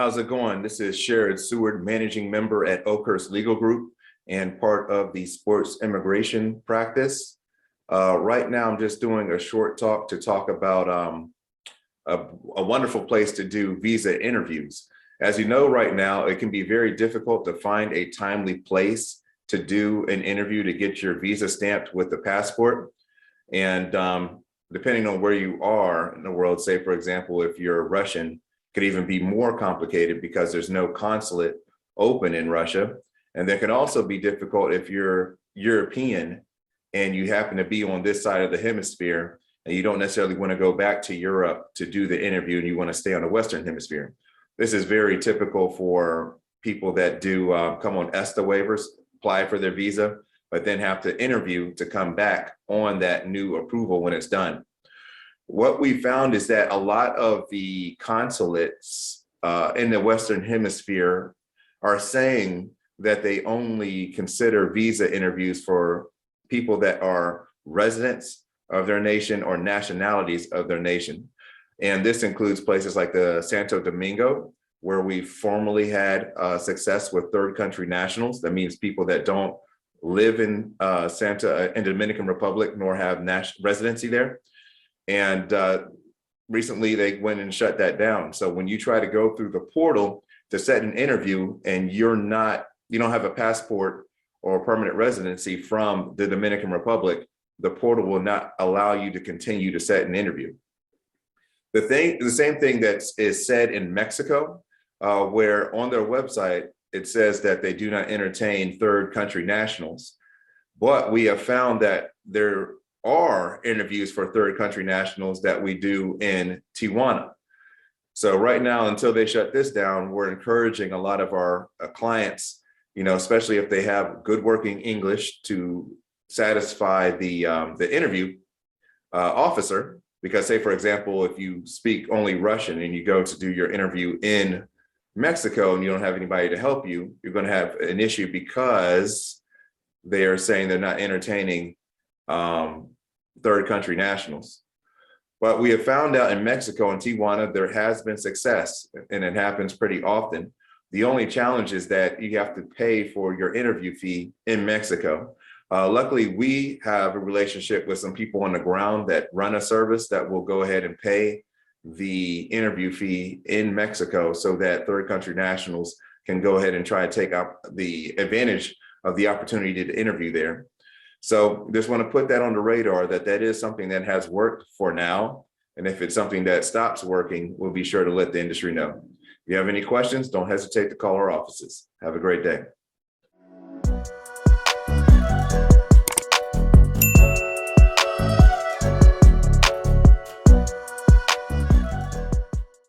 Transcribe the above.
How's it going? This is Sherrod Seward, managing member at Oakhurst Legal Group and part of the sports immigration practice. Right now, I'm just doing a short talk to talk about a wonderful place to do visa interviews. As you know, right now, it can be very difficult to find a timely place to do an interview to get your visa stamped with the passport. And depending on where you are in the world, say, for example, if you're Russian, could even be more complicated because there's no consulate open in Russia. And that can also be difficult if you're European and you happen to be on this side of the hemisphere and you don't necessarily want to go back to Europe to do the interview and you want to stay on the Western hemisphere. This is very typical for people that do come on ESTA waivers, apply for their visa, but then have to interview to come back on that new approval when it's done. What we found is that a lot of the consulates in the Western Hemisphere are saying that they only consider visa interviews for people that are residents of their nation or nationalities of their nation. And this includes places like the Santo Domingo, where we formerly had success with third country nationals. That means people that don't live in Dominican Republic nor have residency there. And recently they went and shut that down. So when you try to go through the portal to set an interview and you don't have a passport or permanent residency from the Dominican Republic, the portal will not allow you to continue to set an interview. The same thing that is said in Mexico, where on their website, it says that they do not entertain third country nationals. But we have found that there are interviews for third country nationals that we do in Tijuana. So right now, until they shut this down, we're encouraging a lot of our clients, especially if they have good working English, to satisfy the interview officer. Because say, for example, if you speak only Russian and you go to do your interview in Mexico and you don't have anybody to help you, you're going to have an issue because they are saying they're not entertaining third country nationals. But we have found out in Mexico and Tijuana, there has been success, and it happens pretty often. The only challenge is that you have to pay for your interview fee in Mexico. Luckily, we have a relationship with some people on the ground that run a service that will go ahead and pay the interview fee in Mexico so that third country nationals can go ahead and try to take up the advantage of the opportunity to interview there. So just want to put that on the radar that is something that has worked for now. And if it's something that stops working, we'll be sure to let the industry know. If you have any questions, don't hesitate to call our offices. Have a great day.